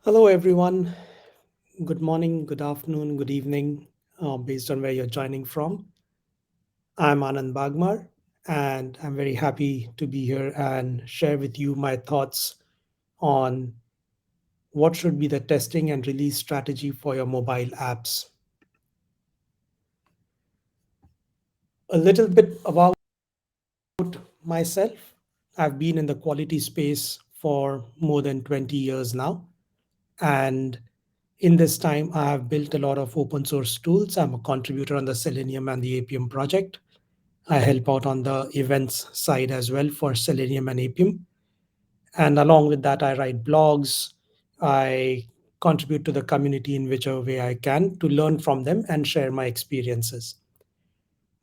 Hello, everyone. Good morning, good afternoon, good evening, based on where you're joining from. I'm Anand Bagmar, and I'm very happy to be here and share with you my thoughts on what should be the testing and release strategy for your mobile apps. A little bit about myself. I've been in the quality space for more than 20 years now. And in this time, I have built a lot of open source tools. I'm a contributor on the Selenium and the APM project. I help out on the events side as well for Selenium and APM. And along with that, I write blogs. I contribute to the community in whichever way I can to learn from them and share my experiences.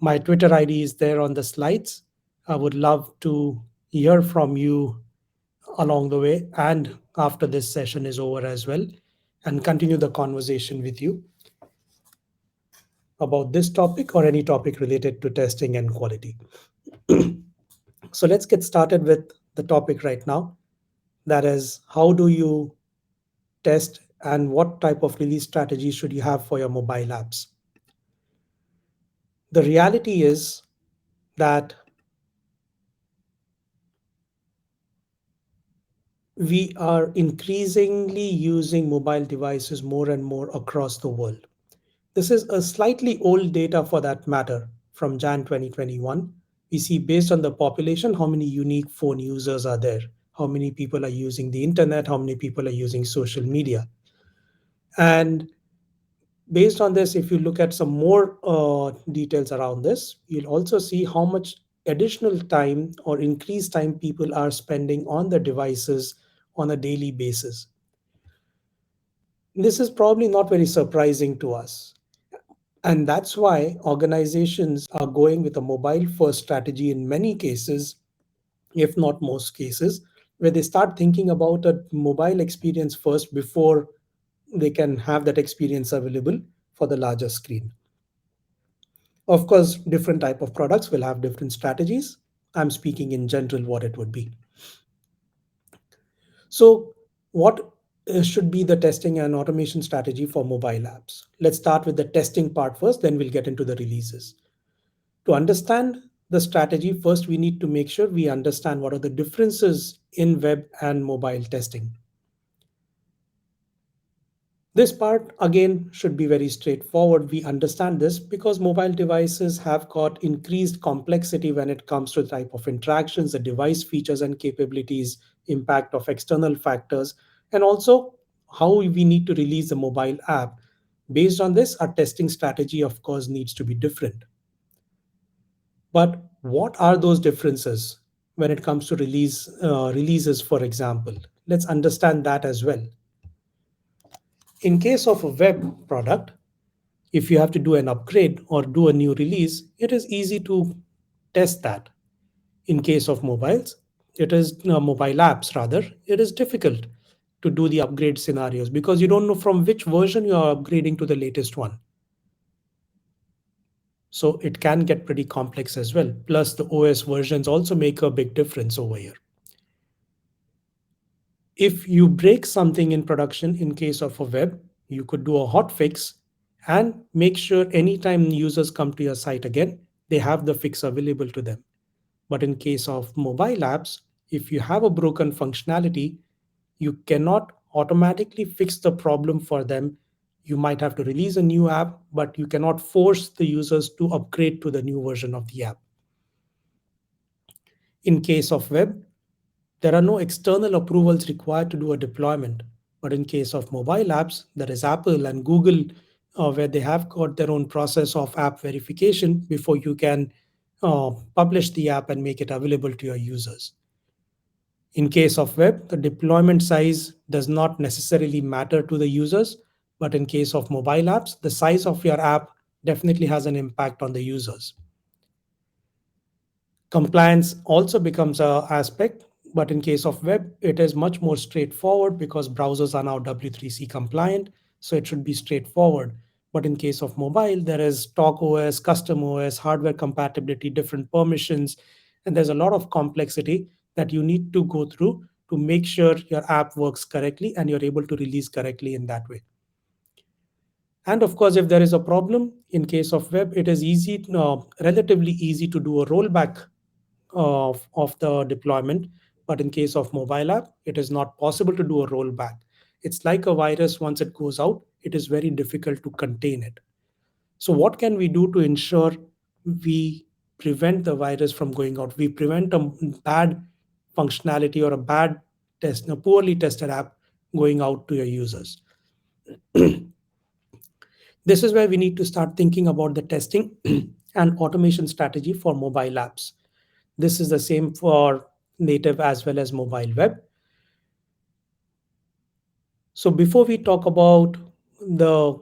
My Twitter ID is there on the slides. I would love to hear from you along the way and after this session is over as well, and continue the conversation with you about this topic or any topic related to testing and quality. So let's get started with the topic right now. That is, how do you test and what type of release strategy should you have for your mobile apps? The reality is that we are increasingly using mobile devices more and more across the world. This is a slightly old data for that matter from Jan 2021. We see based on the population how many unique phone users are there, how many people are using the internet, how many people are using social media. And based on this, if you look at some more details around this, you'll also see how much additional time or increased time people are spending on the devices on a daily basis. This is probably not very surprising to us. And that's why organizations are going with a mobile first strategy in many cases, if not most cases, where they start thinking about a mobile experience first before they can have that experience available for the larger screen. Of course, different type of products will have different strategies. I'm speaking in general what it would be. So what should be the testing and automation strategy for mobile apps? Let's start with the testing part first, then we'll get into the releases. To understand the strategy, first we need to make sure we understand what are the differences in web and mobile testing. This part again should be very straightforward. We understand this because mobile devices have got increased complexity when it comes to the type of interactions, the device features and capabilities, impact of external factors, and also how we need to release a mobile app. Based on this, our testing strategy, of course, needs to be different. But what are those differences when it comes to releases, for example? Let's understand that as well. In case of a web product, if you have to do an upgrade or do a new release, it is easy to test that. In case of mobiles, it is mobile apps rather, it is difficult to do the upgrade scenarios because you don't know from which version you are upgrading to the latest one. So it can get pretty complex as well. Plus, the OS versions also make a big difference over here. If you break something in production in case of a web, you could do a hot fix and make sure anytime users come to your site again, they have the fix available to them. But in case of mobile apps, if you have a broken functionality, you cannot automatically fix the problem for them. You might have to release a new app, but you cannot force the users to upgrade to the new version of the app. In case of web, there are no external approvals required to do a deployment. But in case of mobile apps, there is Apple and Google, where they have got their own process of app verification before you can publish the app and make it available to your users. In case of web, the deployment size does not necessarily matter to the users, but in case of mobile apps, the size of your app definitely has an impact on the users. Compliance also becomes a aspect, but in case of web, it is much more straightforward because browsers are now W3C compliant, so it should be straightforward. But in case of mobile, there is stock OS, custom OS, hardware compatibility, different permissions, and there's a lot of complexity that you need to go through to make sure your app works correctly and you're able to release correctly in that way. And of course, if there is a problem in case of web, it is relatively easy to do a rollback of the deployment. But in case of mobile app, it is not possible to do a rollback. It's like a virus. Once it goes out, it is very difficult to contain it. So what can we do to ensure we prevent the virus from going out? We prevent a bad functionality or a bad test, a poorly tested app going out to your users. This is where we need to start thinking about the testing and automation strategy for mobile apps. This is the same for native as well as mobile web. So before we talk about the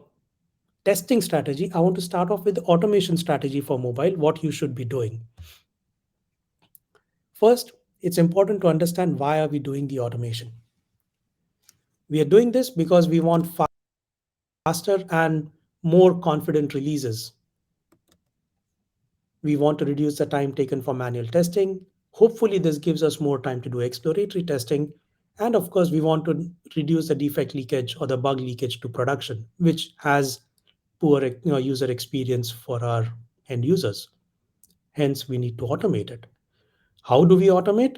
testing strategy, I want to start off with the automation strategy for mobile, what you should be doing. First, it's important to understand why are we doing the automation. We are doing this because we want faster and more confident releases. We want to reduce the time taken for manual testing. Hopefully, this gives us more time to do exploratory testing. And of course, we want to reduce the defect leakage or the bug leakage to production, which has poor user experience for our end users. Hence, we need to automate it. How do we automate?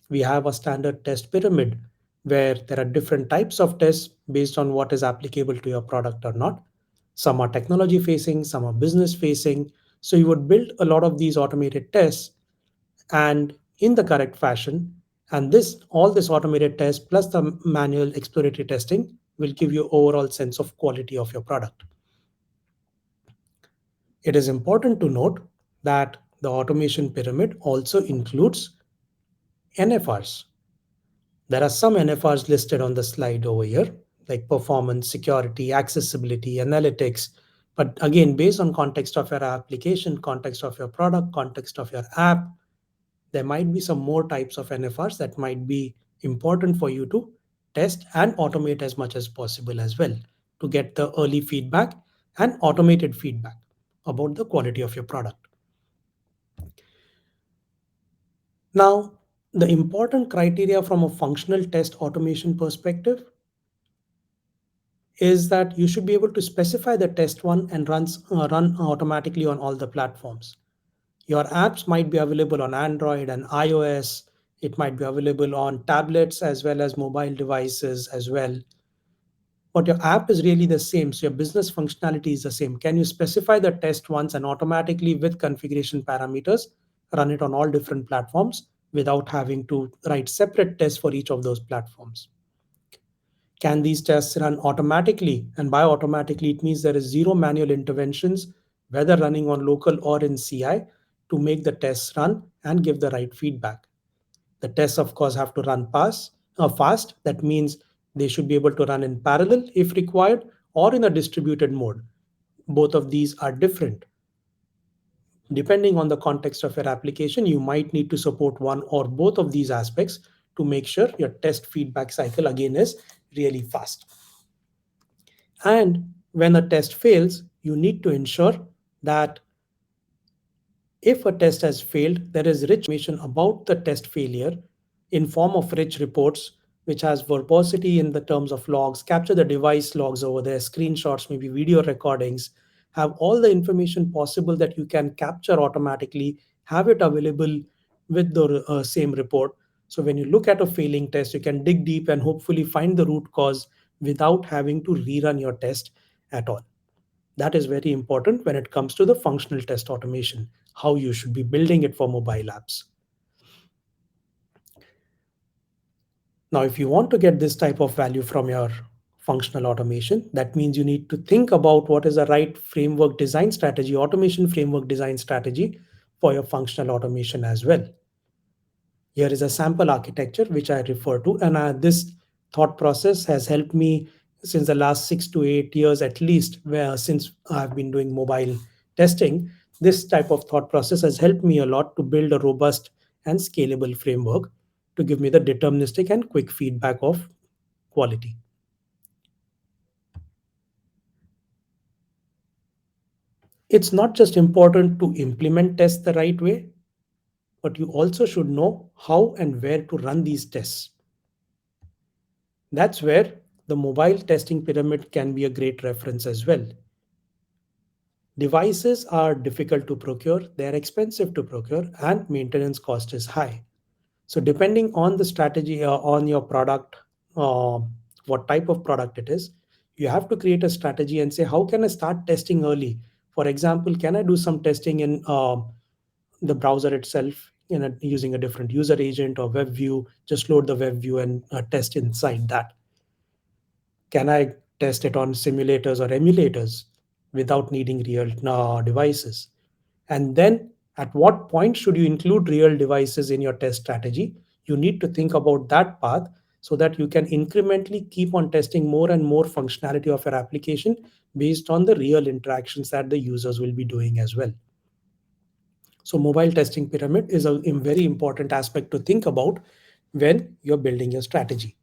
We have a standard test pyramid where there are different types of tests based on what is applicable to your product or not. Some are technology facing, some are business facing. So you would build a lot of these automated tests and in the correct fashion. And all this automated test plus the manual exploratory testing will give you overall sense of quality of your product. It is important to note that the automation pyramid also includes NFRs. There are some NFRs listed on the slide over here, like performance, security, accessibility, analytics. But again, based on context of your application, context of your product, context of your app, there might be some more types of NFRs that might be important for you to test and automate as much as possible as well to get the early feedback and automated feedback about the quality of your product. Now, the important criteria from a functional test automation perspective is that you should be able to specify the test one and run automatically on all the platforms. Your apps might be available on Android and iOS. It might be available on tablets as well as mobile devices as well. But your app is really the same. So your business functionality is the same. Can you specify the test once and automatically with configuration parameters run it on all different platforms without having to write separate tests for each of those platforms? Can these tests run automatically? And by automatically, it means there is zero manual interventions, whether running on local or in CI, to make the tests run and give the right feedback. The tests, of course, have to run fast. That means they should be able to run in parallel if required or in a distributed mode. Both of these are different. Depending on the context of your application, you might need to support one or both of these aspects to make sure your test feedback cycle again is really fast. And when a test fails, you need to ensure that if a test has failed, there is rich information about the test failure in form of rich reports, which has verbosity in the terms of logs, capture the device logs over there, screenshots, maybe video recordings, have all the information possible that you can capture automatically, have it available with the same report. So when you look at a failing test, you can dig deep and hopefully find the root cause without having to rerun your test at all. That is very important when it comes to the functional test automation, how you should be building it for mobile apps. Now, if you want to get this type of value from your functional automation, that means you need to think about what is the right framework design strategy, automation framework design strategy for your functional automation as well. Here is a sample architecture which I refer to, and this thought process has helped me since the last 6 to 8 years at least, where since I've been doing mobile testing. This type of thought process has helped me a lot to build a robust and scalable framework to give me the deterministic and quick feedback of quality. It's not just important to implement tests the right way, but you also should know how and where to run these tests. That's where the mobile testing pyramid can be a great reference as well. Devices are difficult to procure, they are expensive to procure, and maintenance cost is high. So, depending on the strategy on your product, uh, what type of product it is, you have to create a strategy and say, how can I start testing early? For example, can I do some testing in the browser itself, using a different user agent or web view? Just load the web view and test inside that. Can I test it on simulators or emulators without needing real devices? And then at what point should you include real devices in your test strategy? You need to think about that path so that you can incrementally keep on testing more and more functionality of your application based on the real interactions that the users will be doing as well. So mobile testing pyramid is a very important aspect to think about when you're building your strategy.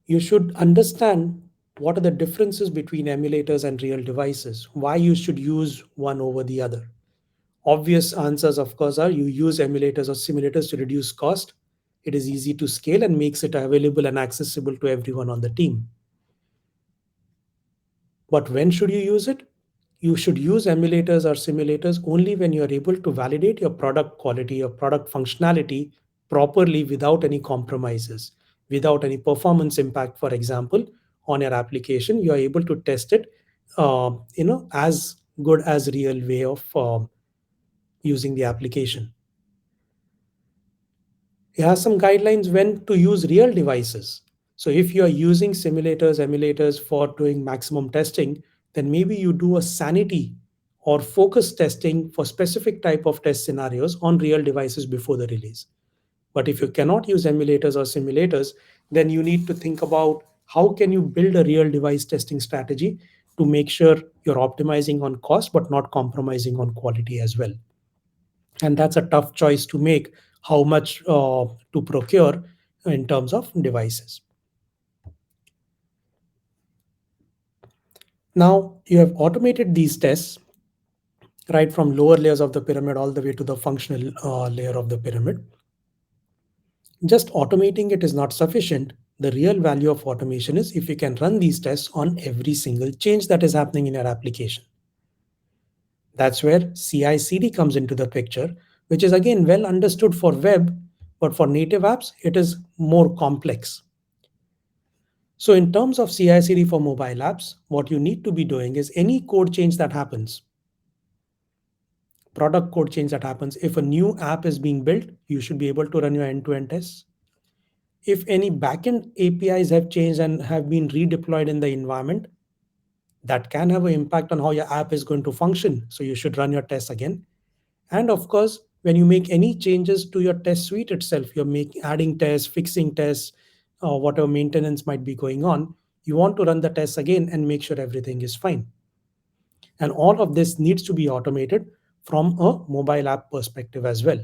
You should understand what are the differences between emulators and real devices, why you should use one over the other. Obvious answers, of course, are you use emulators or simulators to reduce cost. It is easy to scale and makes it available and accessible to everyone on the team. But when should you use it? You should use emulators or simulators only when you are able to validate your product quality, your product functionality properly without any compromises, without any performance impact, for example, on your application. You are able to test it, as good as real way of using the application. It has some guidelines when to use real devices. So if you are using simulators, emulators for doing maximum testing, then maybe you do a sanity or focus testing for specific type of test scenarios on real devices before the release. But if you cannot use emulators or simulators, then you need to think about how can you build a real device testing strategy to make sure you're optimizing on cost but not compromising on quality as well. And that's a tough choice to make, how much to procure in terms of devices. Now you have automated these tests right from lower layers of the pyramid all the way to the functional layer of the pyramid. Just automating it is not sufficient. The real value of automation is if you can run these tests on every single change that is happening in your application. That's where CICD comes into the picture, which is again well understood for web, but for native apps, it is more complex. So in terms of CI/CD for mobile apps, what you need to be doing is any code change that happens, product code change that happens, if a new app is being built, you should be able to run your end-to-end tests. If any backend APIs have changed and have been redeployed in the environment, that can have an impact on how your app is going to function. So you should run your tests again. And of course, when you make any changes to your test suite itself, adding tests, fixing tests, whatever maintenance might be going on, you want to run the tests again and make sure everything is fine. And all of this needs to be automated from a mobile app perspective as well.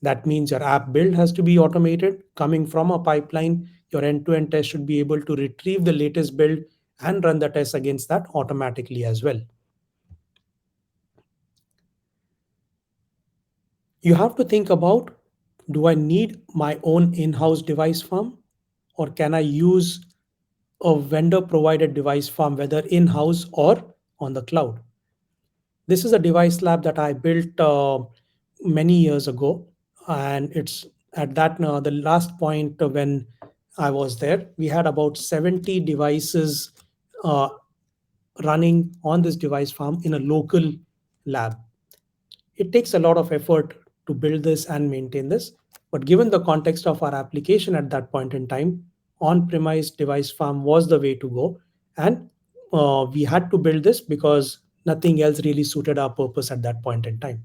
That means your app build has to be automated coming from a pipeline. Your end-to-end test should be able to retrieve the latest build and run the tests against that automatically as well. You have to think about, do I need my own in-house device farm or can I use a vendor provided device farm, whether in-house or on the cloud? This is a device lab that I built many years ago, and it's at that the last point when I was there, we had about 70 devices uh, running on this device farm in a local lab. It takes a lot of effort to build this and maintain this. But given the context of our application at that point in time, on premise device farm was the way to go. And we had to build this because nothing else really suited our purpose at that point in time.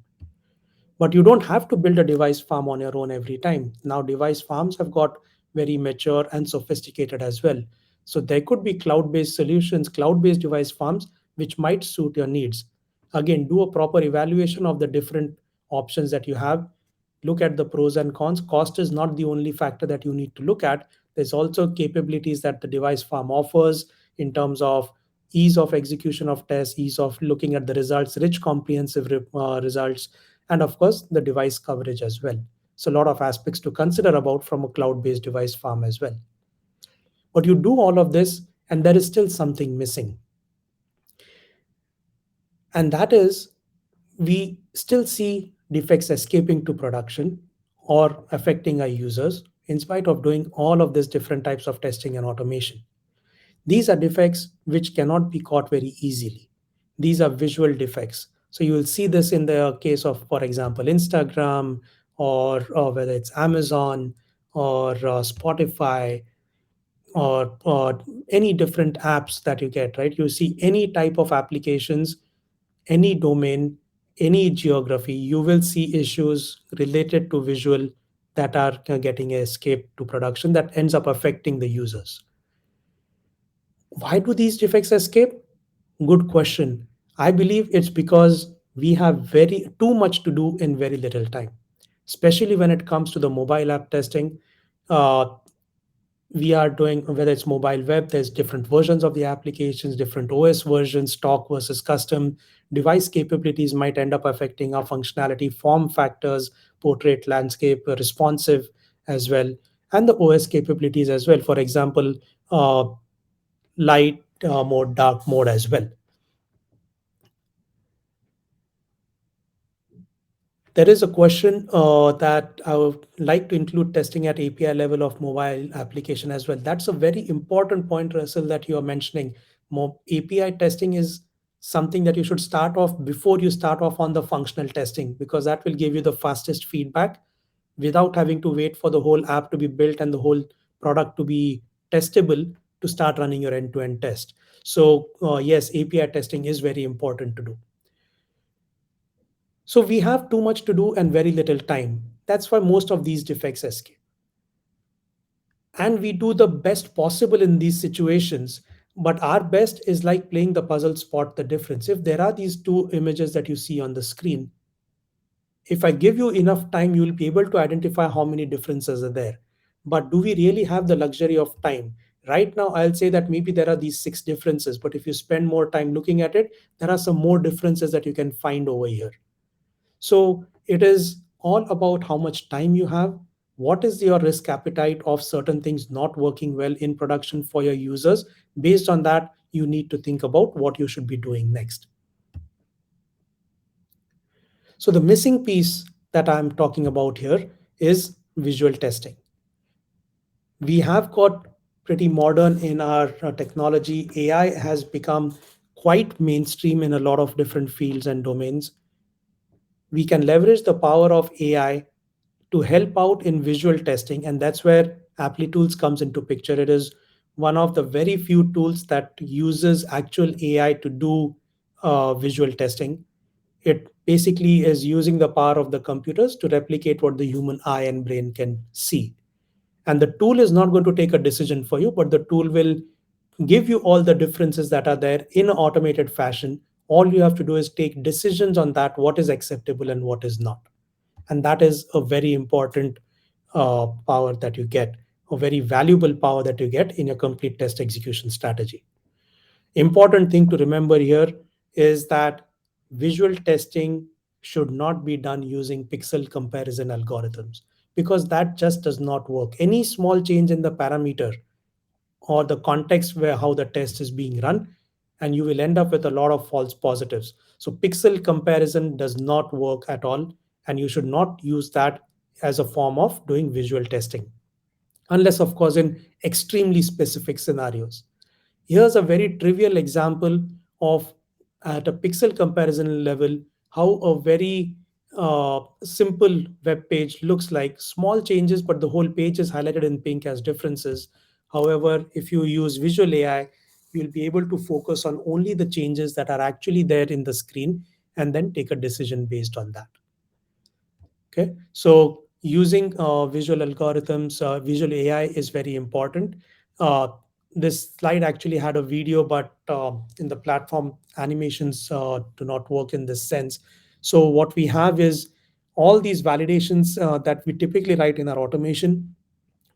But you don't have to build a device farm on your own every time. Now, device farms have got very mature and sophisticated as well. So there could be cloud-based solutions, cloud-based device farms, which might suit your needs. Again, do a proper evaluation of the different options that you have. Look at the pros and cons. Cost is not the only factor that you need to look at. There's also capabilities that the device farm offers in terms of ease of execution of tests, ease of looking at the results, rich comprehensive results, and of course the device coverage as well. So a lot of aspects to consider about from a cloud-based device farm as well. But you do all of this, and there is still something missing. And that is, we still see defects escaping to production or affecting our users in spite of doing all of these different types of testing and automation. These are defects which cannot be caught very easily. These are visual defects. So you will see this in the case of, for example, Instagram, or whether it's Amazon or Spotify, or any different apps that you get, right? You see any type of applications, any domain, any geography, you will see issues related to visual that are getting escaped to production that ends up affecting the users. Why do these defects escape? Good question. I believe it's because we have very too much to do in very little time, especially when it comes to the mobile app testing. Uh, we are doing, whether it's mobile web, there's different versions of the applications, different OS versions, stock versus custom. Device capabilities might end up affecting our functionality, form factors, portrait, landscape, responsive as well, and the OS capabilities as well. For example, uh, light mode, dark mode as well. There is a question that I would like to include testing at API level of mobile application as well. That's a very important point, Russell, that you are mentioning. API testing is something that you should start off before you start off on the functional testing, because that will give you the fastest feedback without having to wait for the whole app to be built and the whole product to be testable to start running your end-to-end test. So yes, API testing is very important to do. So we have too much to do and very little time. That's why most of these defects escape. And we do the best possible in these situations. But our best is like playing the puzzle, spot the difference. If there are these two images that you see on the screen, if I give you enough time, you'll be able to identify how many differences are there. But do we really have the luxury of time? Right now, I'll say that maybe there are these six differences, but if you spend more time looking at it, there are some more differences that you can find over here. So it is all about how much time you have. What is your risk appetite of certain things not working well in production for your users? Based on that, you need to think about what you should be doing next. So the missing piece that I'm talking about here is visual testing. We have got pretty modern in our technology. AI has become quite mainstream in a lot of different fields and domains. We can leverage the power of AI to help out in visual testing, and that's where Applitools comes into picture. It is one of the very few tools that uses actual AI to do visual testing. It basically is using the power of the computers to replicate what the human eye and brain can see. And the tool is not going to take a decision for you, but the tool will give you all the differences that are there in an automated fashion. All you have to do is take decisions on that, what is acceptable and what is not. And that is a very important power that you get, a very valuable power that you get in your complete test execution strategy. Important thing to remember here is that visual testing should not be done using pixel comparison algorithms, because that just does not work. Any small change in the parameter or the context where how the test is being run, and you will end up with a lot of false positives. So pixel comparison does not work at all, and you should not use that as a form of doing visual testing, unless of course in extremely specific scenarios. Here's a very trivial example of, at a pixel comparison level, how a very simple web page looks like. Small changes, but the whole page is highlighted in pink as differences. However, if you use visual AI, you'll be able to focus on only the changes that are actually there in the screen and then take a decision based on that. Okay, so using visual algorithms, visual AI is very important. Uh, this slide actually had a video, but in the platform, animations do not work in this sense. So what we have is all these validations that we typically write in our automation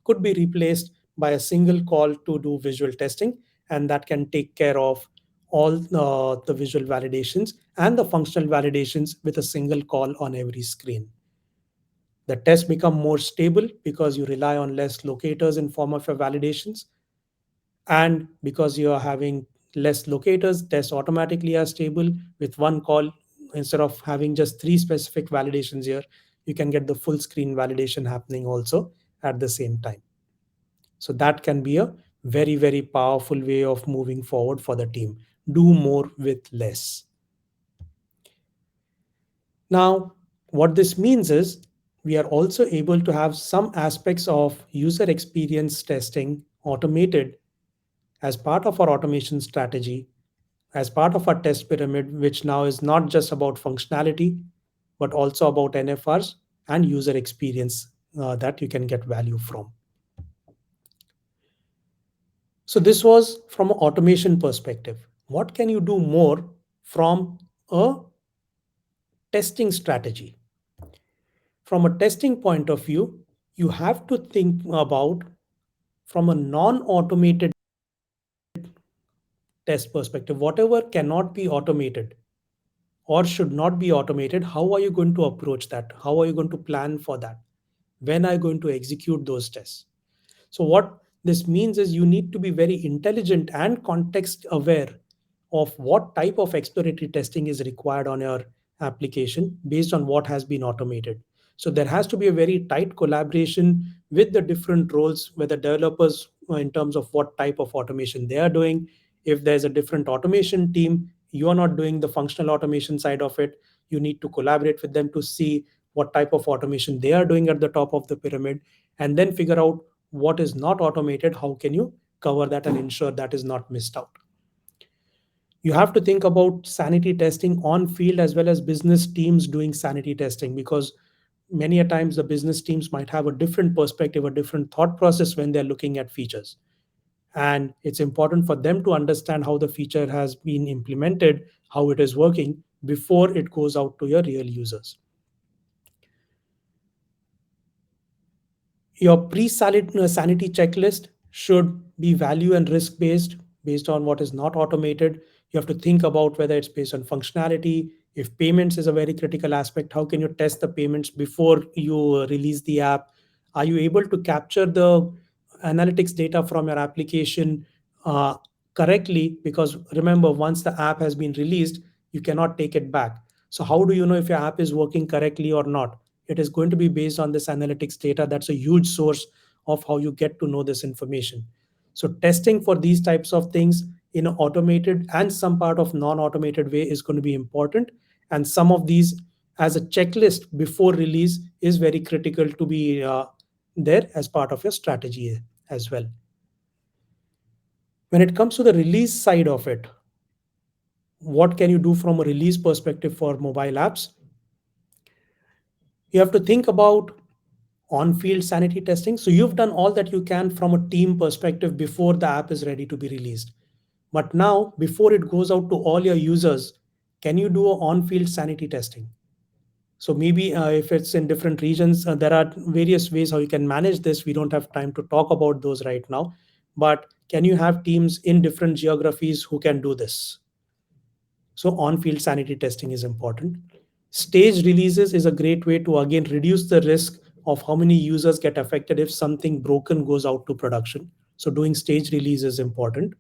could be replaced by a single call to do visual testing, and that can take care of all the visual validations and the functional validations with a single call on every screen. The tests become more stable because you rely on less locators in form of your validations, and because you are having less locators, tests automatically are stable with one call. Instead of having just three specific validations here, you can get the full screen validation happening also at the same time. So that can be a very, very powerful way of moving forward for the team. Do more with less. Now, what this means is we are also able to have some aspects of user experience testing automated as part of our automation strategy, as part of our test pyramid, which now is not just about functionality, but also about NFRs and user experience that you can get value from. So, this was from an automation perspective. What can you do more from a testing strategy? From a testing point of view, you have to think about from a non automated test perspective, whatever cannot be automated or should not be automated, how are you going to approach that? How are you going to plan for that? When are you going to execute those tests? So, what this means is you need to be very intelligent and context aware of what type of exploratory testing is required on your application based on what has been automated. So, there has to be a very tight collaboration with the different roles, where the developers, in terms of what type of automation they are doing. If there's a different automation team, you are not doing the functional automation side of it. You need to collaborate with them to see what type of automation they are doing at the top of the pyramid, and then figure out what is not automated, how can you cover that and ensure that is not missed out. You have to think about sanity testing on field as well as business teams doing sanity testing, because many a times the business teams might have a different perspective, a different thought process when they're looking at features, and it's important for them to understand how the feature has been implemented, how it is working before it goes out to your real users. Your pre-sanity checklist should be value and risk based on what is not automated. You have to think about whether it's based on functionality. If payments is a very critical aspect, how can you test the payments before you release the app? Are you able to capture the analytics data from your application uh, correctly? Because remember, once the app has been released, you cannot take it back. So how do you know if your app is working correctly or not? It is going to be based on this analytics data. That's a huge source of how you get to know this information. So testing for these types of things in an automated and some part of non-automated way is going to be important. And some of these as a checklist before release is very critical to be there as part of your strategy as well. When it comes to the release side of it, what can you do from a release perspective for mobile apps? You have to think about on-field sanity testing. So you've done all that you can from a team perspective before the app is ready to be released. But now, before it goes out to all your users, can you do a on-field sanity testing? So maybe if it's in different regions, there are various ways how you can manage this. We don't have time to talk about those right now. But can you have teams in different geographies who can do this? So on-field sanity testing is important. Stage releases is a great way to again reduce the risk of how many users get affected if something broken goes out to production. So doing stage release is important.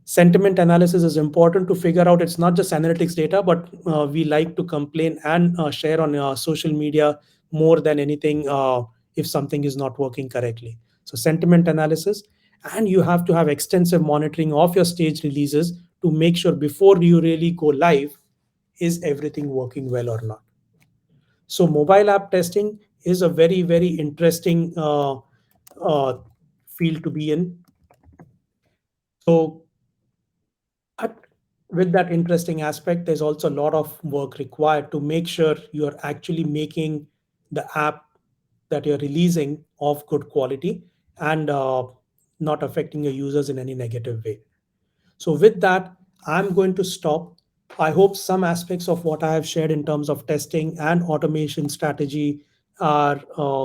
Sentiment analysis is important to figure out it's not just analytics data, but we like to complain and share on social media more than anything if something is not working correctly. So sentiment analysis, and you have to have extensive monitoring of your stage releases to make sure before you really go live, is everything working well or not. So mobile app testing is a very, very interesting uh, field to be in. So but with that interesting aspect, there's also a lot of work required to make sure you're actually making the app that you're releasing of good quality and not affecting your users in any negative way. So, with that, I'm going to stop. I hope some aspects of what I have shared in terms of testing and automation strategy are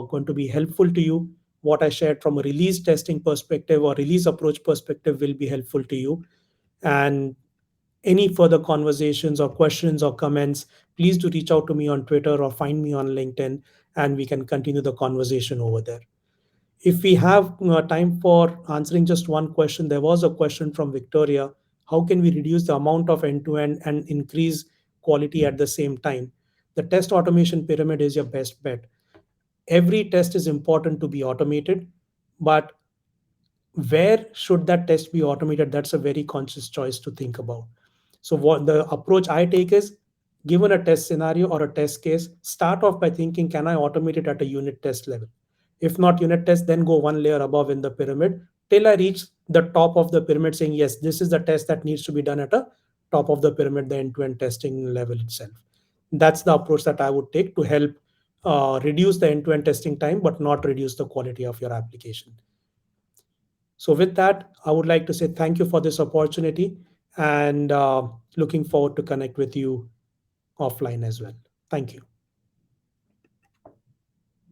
going to be helpful to you. What I shared from a release testing perspective or release approach perspective will be helpful to you. And any further conversations or questions or comments, please do reach out to me on Twitter or find me on LinkedIn. and we can continue the conversation over there. If we have time for answering just one question, there was a question from Victoria. How can we reduce the amount of end to end and increase quality at the same time? The test automation pyramid is your best bet. Every test is important to be automated, but where should that test be automated? That's a very conscious choice to think about. So what the approach I take is, given a test scenario or a test case, start off by thinking, can I automate it at a unit test level? If not unit test, then go one layer above in the pyramid till I reach the top of the pyramid, saying yes, this is the test that needs to be done at a top of the pyramid, the end-to-end testing level itself. That's the approach that I would take to help reduce the end-to-end testing time, but not reduce the quality of your application. So with that, I would like to say thank you for this opportunity, and looking forward to connect with you offline as well. Thank you.